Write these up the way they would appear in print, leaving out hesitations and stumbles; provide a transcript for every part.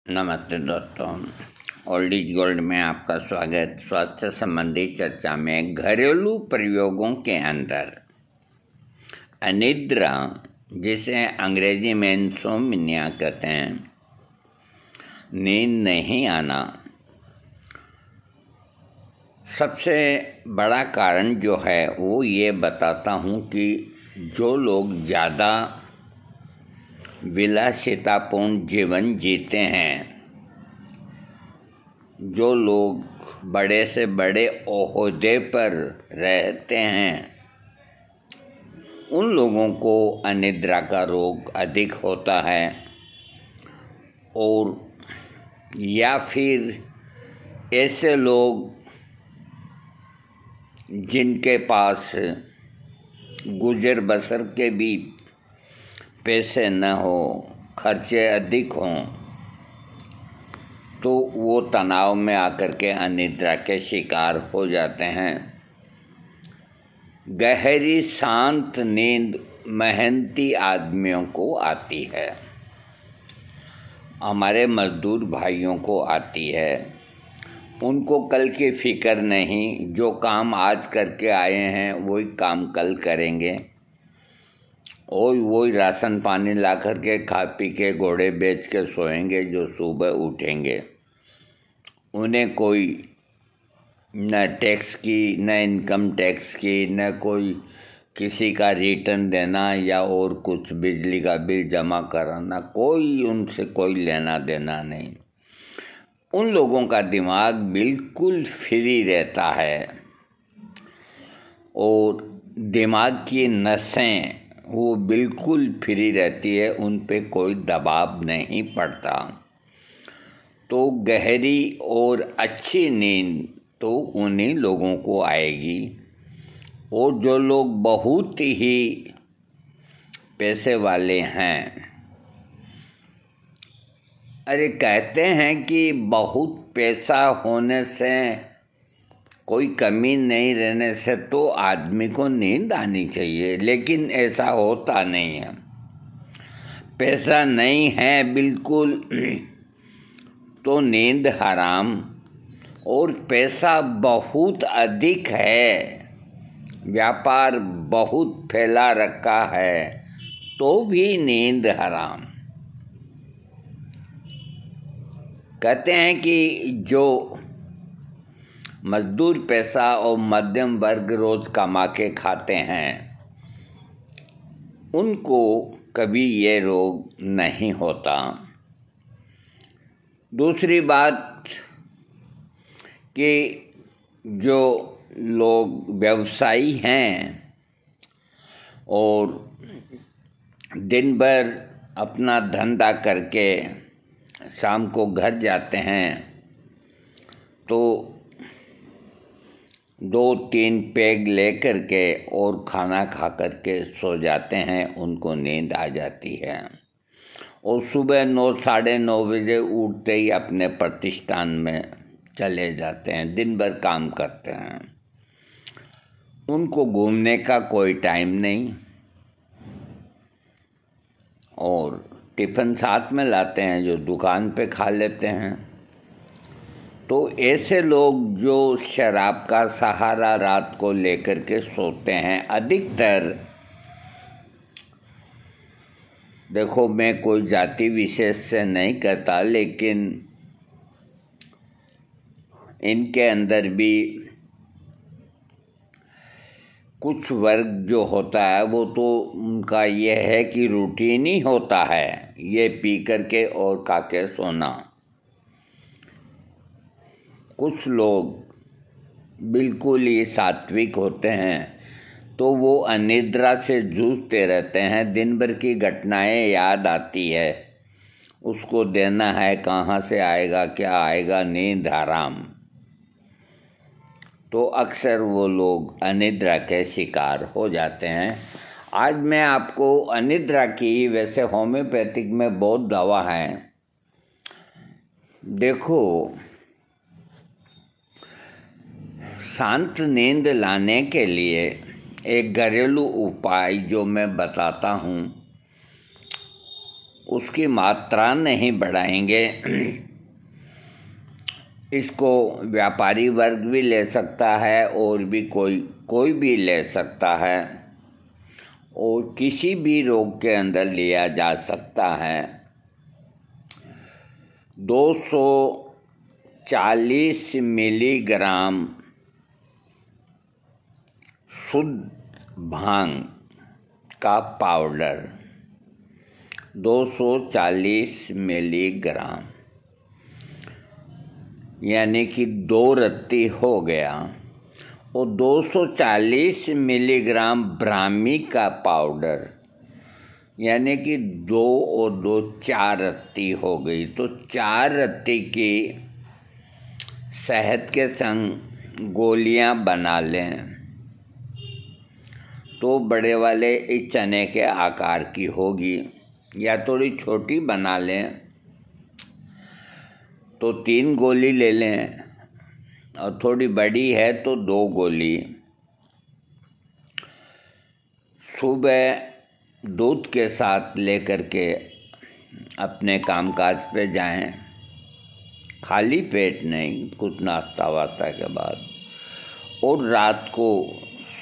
नमस्ते दोस्तों, old is gold में आपका स्वागत। स्वास्थ्य संबंधी चर्चा में घरेलू प्रयोगों के अंदर अनिद्रा, जिसे अंग्रेजी में इंसोम्निया कहते हैं, नींद नहीं आना, सबसे बड़ा कारण जो है वो ये बताता हूँ कि जो लोग ज़्यादा विलासितापूर्ण जीवन जीते हैं, जो लोग बड़े से बड़े ओहदे पर रहते हैं, उन लोगों को अनिद्रा का रोग अधिक होता है। और या फिर ऐसे लोग जिनके पास गुजर बसर के भी पैसे न हो, खर्चे अधिक हों, तो वो तनाव में आकर के अनिद्रा के शिकार हो जाते हैं। गहरी शांत नींद मेहनती आदमियों को आती है, हमारे मजदूर भाइयों को आती है। उनको कल की फिक्र नहीं, जो काम आज करके आए हैं वही काम कल करेंगे और वही राशन पानी ला कर के खा पी के घोड़े बेच के सोएंगे जो सुबह उठेंगे। उन्हें कोई न टैक्स की, न इनकम टैक्स की, न कोई किसी का रिटर्न देना या और कुछ बिजली का बिल जमा कराना, कोई उनसे कोई लेना देना नहीं। उन लोगों का दिमाग बिल्कुल फ्री रहता है और दिमाग की नसें वो बिल्कुल फ्री रहती है, उन पे कोई दबाव नहीं पड़ता। तो गहरी और अच्छी नींद तो उन्हीं लोगों को आएगी। और जो लोग बहुत ही पैसे वाले हैं, अरे कहते हैं कि बहुत पैसा होने से, कोई कमी नहीं रहने से तो आदमी को नींद आनी चाहिए, लेकिन ऐसा होता नहीं है। पैसा नहीं है बिल्कुल तो नींद हराम, और पैसा बहुत अधिक है, व्यापार बहुत फैला रखा है, तो भी नींद हराम। कहते हैं कि जो मजदूर पैसा और मध्यम वर्ग रोज कमा के खाते हैं, उनको कभी ये रोग नहीं होता। दूसरी बात कि जो लोग व्यवसायी हैं और दिन भर अपना धंधा करके शाम को घर जाते हैं, तो 2-3 पैग लेकर के और खाना खा कर के सो जाते हैं, उनको नींद आ जाती है। और सुबह 9, साढ़े 9 बजे उठते ही अपने प्रतिष्ठान में चले जाते हैं, दिन भर काम करते हैं। उनको घूमने का कोई टाइम नहीं, और टिफ़िन साथ में लाते हैं जो दुकान पे खा लेते हैं। तो ऐसे लोग जो शराब का सहारा रात को लेकर के सोते हैं, अधिकतर, देखो मैं कोई जाति विशेष से नहीं कहता, लेकिन इनके अंदर भी कुछ वर्ग जो होता है वो तो उनका ये है कि रूटीन ही होता है ये पी कर के और खा के सोना। कुछ लोग बिल्कुल ही सात्विक होते हैं, तो वो अनिद्रा से जूझते रहते हैं। दिन भर की घटनाएं याद आती है, उसको देना है, कहाँ से आएगा, क्या आएगा, नींद हराम। तो अक्सर वो लोग अनिद्रा के शिकार हो जाते हैं। आज मैं आपको अनिद्रा की, वैसे होम्योपैथिक में बहुत दवा है, देखो शांत नींद लाने के लिए एक घरेलू उपाय जो मैं बताता हूँ, उसकी मात्रा नहीं बढ़ाएंगे। इसको व्यापारी वर्ग भी ले सकता है और भी कोई भी ले सकता है और किसी भी रोग के अंदर लिया जा सकता है। 240 मिलीग्राम शुद्ध भांग का पाउडर, 240 मिलीग्राम यानी कि 2 रत्ती हो गया, और 240 मिलीग्राम ब्राह्मी का पाउडर यानी कि 2 और 2 4 रत्ती हो गई। तो 4 रत्ती की शहद के संग गोलियां बना लें तो बड़े वाले इस चने के आकार की होगी, या थोड़ी छोटी बना लें तो 3 गोली ले लें, और थोड़ी बड़ी है तो 2 गोली। सुबह दूध के साथ लेकर के अपने कामकाज पे जाएं, खाली पेट नहीं, कुछ नाश्ता वास्ता के बाद, और रात को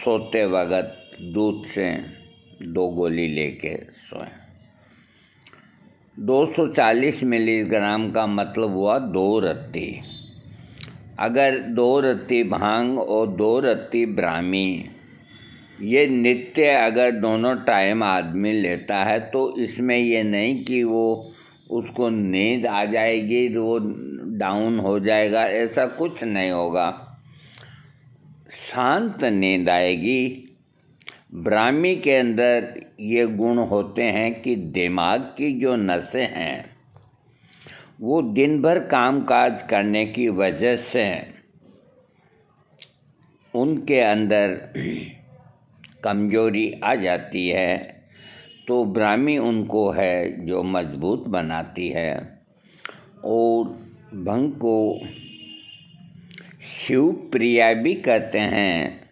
सोते वक्त दूध से 2 गोली लेके सोएं। 240 मिलीग्राम का मतलब हुआ 2 रत्ती। अगर 2 रत्ती भांग और 2 रत्ती ब्राह्मी ये नित्य अगर दोनों टाइम आदमी लेता है तो इसमें ये नहीं कि वो उसको नींद आ जाएगी, वो डाउन हो जाएगा, ऐसा कुछ नहीं होगा, शांत नींद आएगी। ब्राह्मी के अंदर ये गुण होते हैं कि दिमाग की जो नसें हैं वो दिन भर कामकाज करने की वजह से उनके अंदर कमजोरी आ जाती है, तो ब्राह्मी उनको है जो मजबूत बनाती है। और भंग को शिव प्रिया भी कहते हैं।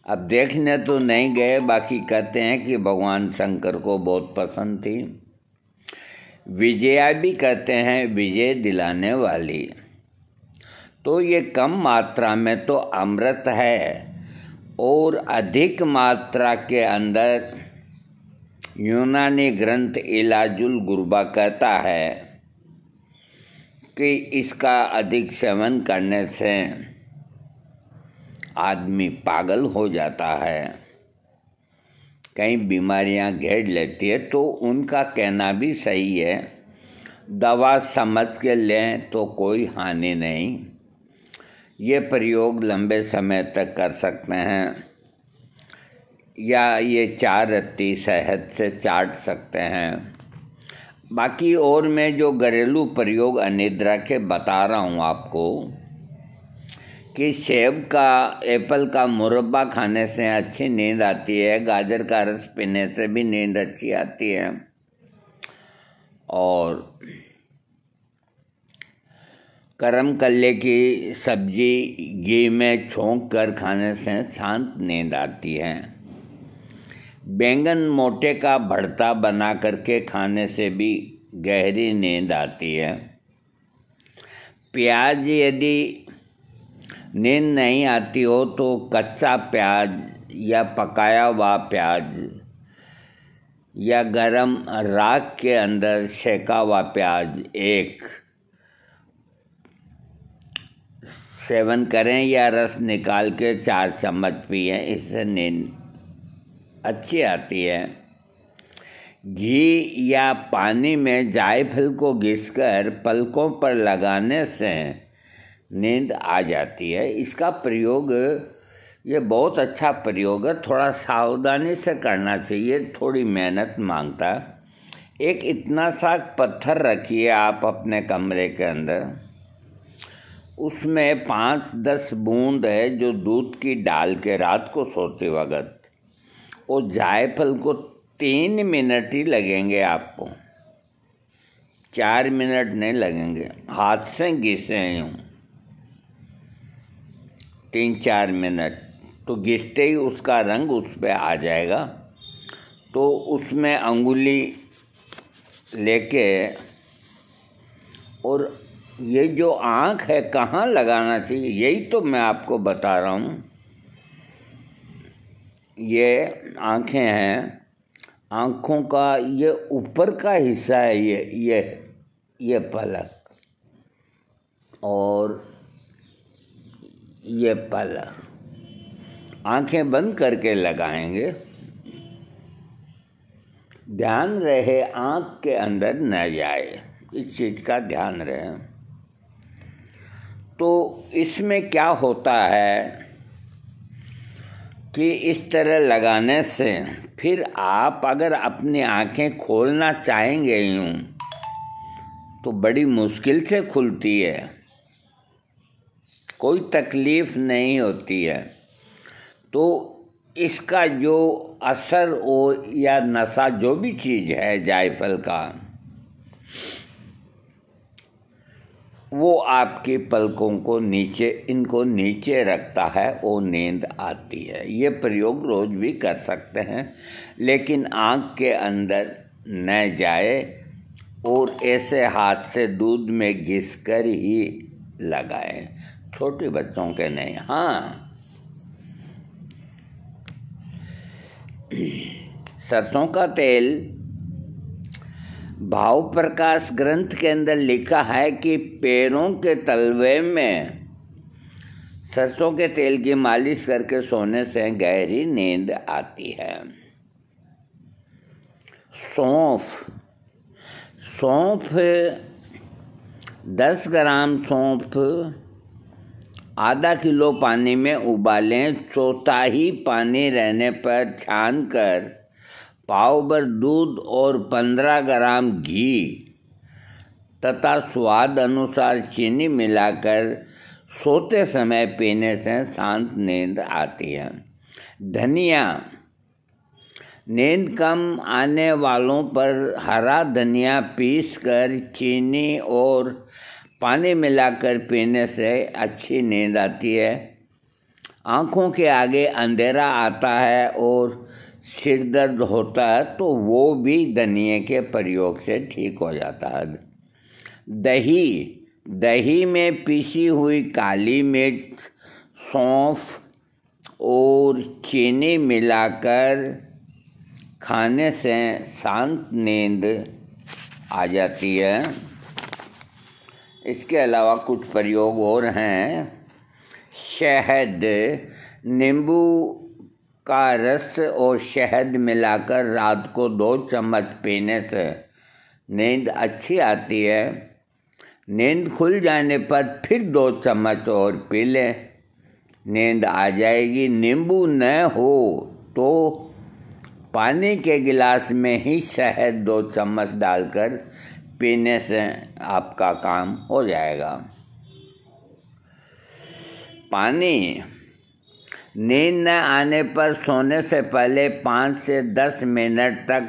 अब देखने तो नहीं गए, बाकी कहते हैं कि भगवान शंकर को बहुत पसंद थी। विजया भी कहते हैं, विजय दिलाने वाली। तो ये कम मात्रा में तो अमृत है, और अधिक मात्रा के अंदर यूनानी ग्रंथ इलाजुल गुरबा कहता है कि इसका अधिक सेवन करने से आदमी पागल हो जाता है, कई बीमारियां घेर लेती है। तो उनका कहना भी सही है, दवा समझ के लें तो कोई हानि नहीं। ये प्रयोग लंबे समय तक कर सकते हैं, या ये 4 रत्ती शहद से चाट सकते हैं। बाकी और मैं जो घरेलू प्रयोग अनिद्रा के बता रहा हूँ आपको, कि सेब का, एप्पल का मुरब्बा खाने से अच्छी नींद आती है, गाजर का रस पीने से भी नींद अच्छी आती है, और करम कल्ले की सब्जी घी में छोंक कर खाने से शांत नींद आती है। बैंगन मोटे का भरता बना करके खाने से भी गहरी नींद आती है। प्याज यदि नींद नहीं आती हो तो कच्चा प्याज या पकाया हुआ प्याज या गरम राख के अंदर सेका हुआ प्याज एक सेवन करें, या रस निकाल के 4 चम्मच पिएं, इससे नींद अच्छी आती है। घी या पानी में जायफल को घिसकर पलकों पर लगाने से नींद आ जाती है। इसका प्रयोग, ये बहुत अच्छा प्रयोग है, थोड़ा सावधानी से करना चाहिए, थोड़ी मेहनत मांगता है। एक इतना सा पत्थर रखिए आप अपने कमरे के अंदर, उसमें 5-10 बूंद है जो दूध की डाल के रात को सोते वक्त, और जायफल को 3 मिनट ही लगेंगे आपको, 4 मिनट नहीं लगेंगे, हाथ से घिसे यूँ 3-4 मिनट, तो घिसते ही उसका रंग उस पर आ जाएगा। तो उसमें अंगुली लेके, और ये जो आँख है कहाँ लगाना चाहिए यही तो मैं आपको बता रहा हूँ। ये आँखें हैं, आँखों का ये ऊपर का हिस्सा है, ये पलक और ये पलक। आँखें बंद करके लगाएंगे, ध्यान रहे आँख के अंदर न जाए, इस चीज़ का ध्यान रहे। तो इसमें क्या होता है कि इस तरह लगाने से फिर आप अगर अपनी आँखें खोलना चाहेंगे यूँ तो बड़ी मुश्किल से खुलती है, कोई तकलीफ़ नहीं होती है। तो इसका जो असर हो या नशा जो भी चीज़ है जायफल का, वो आपकी पलकों को नीचे, इनको नीचे रखता है, वो नींद आती है। ये प्रयोग रोज़ भी कर सकते हैं, लेकिन आँख के अंदर न जाए और ऐसे हाथ से दूध में घिस कर ही लगाएं, छोटे बच्चों के नहीं। हाँ, सरसों का तेल, भाव प्रकाश ग्रंथ के अंदर लिखा है कि पैरों के तलवे में सरसों के तेल की मालिश करके सोने से गहरी नींद आती है। सौंफ 10 ग्राम सौंफ आधा किलो पानी में उबालें, चौथाई पानी रहने पर छानकर पाव भर दूध और 15 ग्राम घी तथा स्वाद अनुसार चीनी मिलाकर सोते समय पीने से शांत नींद आती है। धनिया, नींद कम आने वालों पर हरा धनिया पीसकर चीनी और पानी मिलाकर पीने से अच्छी नींद आती है। आँखों के आगे अंधेरा आता है और सिर दर्द होता है तो वो भी धनिए के प्रयोग से ठीक हो जाता है। दही में पीसी हुई काली मिर्च, सौंफ और चीनी मिलाकर खाने से शांत नींद आ जाती है। इसके अलावा कुछ प्रयोग और हैं। शहद, नींबू का रस और शहद मिलाकर रात को 2 चम्मच पीने से नींद अच्छी आती है। नींद खुल जाने पर फिर 2 चम्मच और पी लें, नींद आ जाएगी। नींबू न हो तो पानी के गिलास में ही शहद 2 चम्मच डालकर पीने से आपका काम हो जाएगा। पानी, नींद न आने पर सोने से पहले 5 से 10 मिनट तक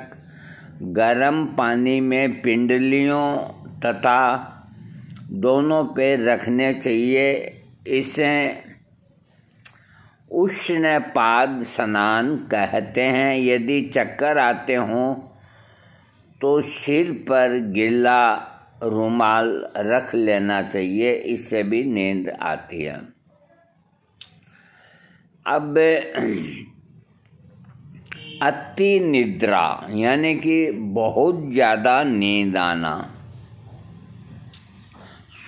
गर्म पानी में पिंडलियों तथा दोनों पैर रखने चाहिए। इसे उष्णपाद स्नान कहते हैं। यदि चक्कर आते हों तो सिर पर गीला रुमाल रख लेना चाहिए, इससे भी नींद आती है। अब अति निद्रा यानी कि बहुत ज़्यादा नींद आना।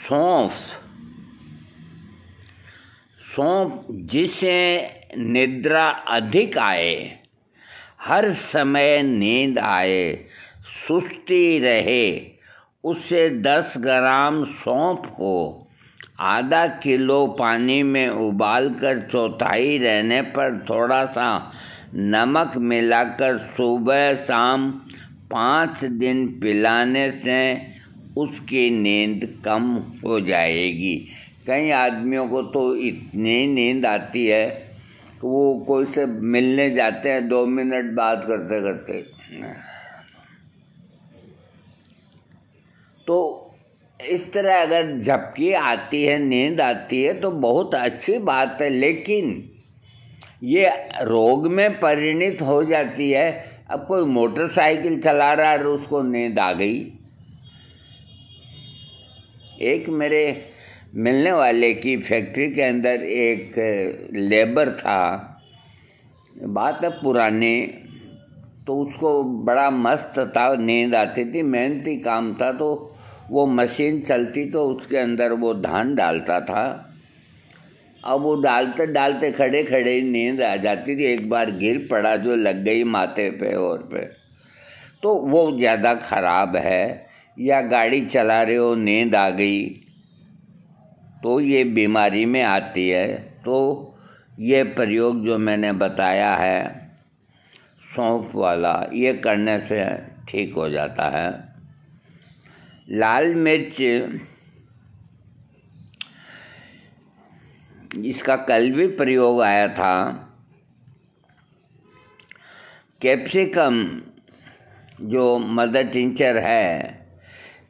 सौंफ जिसे निद्रा अधिक आए, हर समय नींद आए, सुस्ती रहे, उससे 10 ग्राम सौंफ को आधा किलो पानी में उबालकर चौथाई रहने पर थोड़ा सा नमक मिलाकर सुबह शाम 5 दिन पिलाने से उसकी नींद कम हो जाएगी। कई आदमियों को तो इतनी नींद आती है कि वो कोई से मिलने जाते हैं, 2 मिनट बात करते करते, तो इस तरह अगर झपकी आती है, नींद आती है तो बहुत अच्छी बात है, लेकिन ये रोग में परिणत हो जाती है अब कोई मोटरसाइकिल चला रहा है, उसको नींद आ गई। एक मेरे मिलने वाले की फैक्ट्री के अंदर एक लेबर था, बात है पुरानी, तो उसको बड़ा मस्त था, नींद आती थी, मेहनती काम था, तो वो मशीन चलती तो उसके अंदर वो धान डालता था। अब वो डालते डालते खड़े खड़े नींद आ जाती थी, एक बार गिर पड़ा जो लग गई माथे पे और पे, तो वो ज़्यादा खराब है। या गाड़ी चला रहे हो नींद आ गई तो ये बीमारी में आती है। तो ये प्रयोग जो मैंने बताया है सौंफ वाला, ये करने से ठीक हो जाता है। लाल मिर्च, इसका कल भी प्रयोग आया था। कैप्सिकम जो मदर टिंचर है,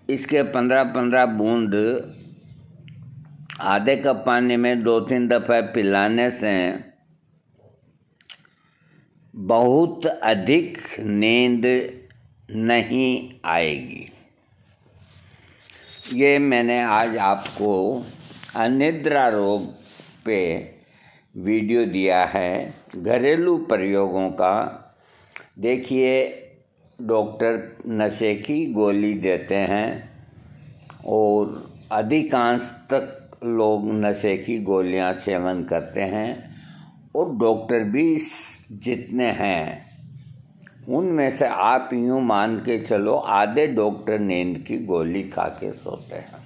इसके 15-15 बूंद आधे कप पानी में 2-3 दफ़े पिलाने से बहुत अधिक नींद नहीं आएगी। ये मैंने आज आपको अनिद्रा रोग पे वीडियो दिया है, घरेलू प्रयोगों का। देखिए, डॉक्टर नशे की गोली देते हैं और अधिकांश तक लोग नशे की गोलियां सेवन करते हैं, और डॉक्टर भी जितने हैं उनमें से आप यूँ मान के चलो आधे डॉक्टर नींद की गोली खा के सोते हैं।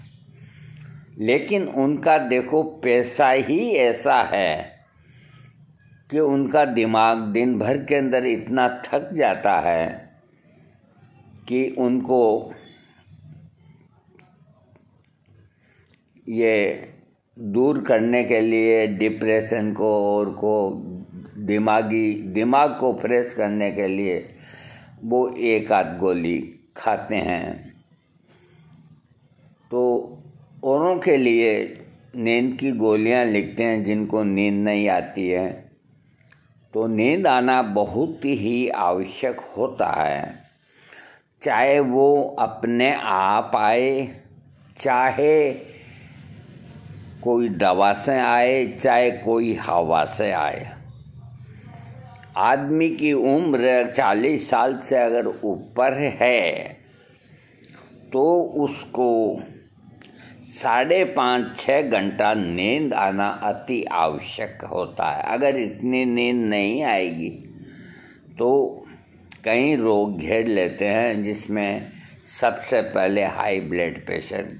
लेकिन उनका देखो पैसा ही ऐसा है कि उनका दिमाग दिन भर के अंदर इतना थक जाता है कि उनको ये दूर करने के लिए डिप्रेशन को और को दिमाग को फ्रेश करने के लिए वो एक आध गोली खाते हैं। तो औरों के लिए नींद की गोलियां लिखते हैं जिनको नींद नहीं आती है। तो नींद आना बहुत ही आवश्यक होता है, चाहे वो अपने आप आए, चाहे कोई दवा से आए, चाहे कोई हवा से आए। आदमी की उम्र 40 साल से अगर ऊपर है तो उसको 5.5-6 घंटा नींद आना अति आवश्यक होता है। अगर इतनी नींद नहीं आएगी तो कई रोग घेर लेते हैं, जिसमें सबसे पहले हाई ब्लड प्रेशर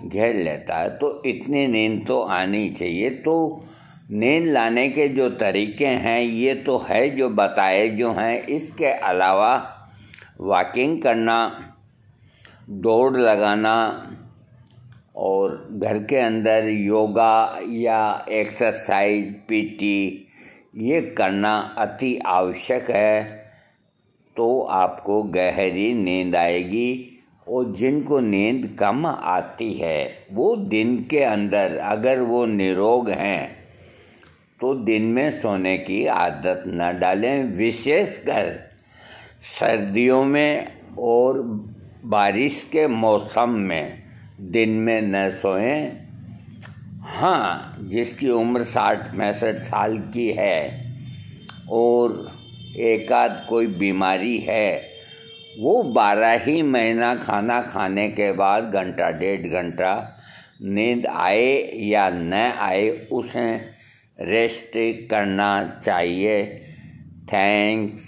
घेर लेता है। तो इतनी नींद तो आनी चाहिए। तो नींद लाने के जो तरीके हैं ये तो है जो बताए जो हैं। इसके अलावा वॉकिंग करना, दौड़ लगाना और घर के अंदर योगा या एक्सरसाइज, पीटी ये करना अति आवश्यक है। तो आपको गहरी नींद आएगी। और जिनको नींद कम आती है वो दिन के अंदर, अगर वो निरोग हैं तो दिन में सोने की आदत न डालें, विशेषकर सर्दियों में और बारिश के मौसम में दिन में न सोएं। हाँ, जिसकी उम्र 60-65 साल की है और एक आध कोई बीमारी है, वो 12 ही महीना खाना खाने के बाद घंटा 1.5 घंटा नींद आए या न आए उसे रेस्ट करना चाहिए। थैंक्स।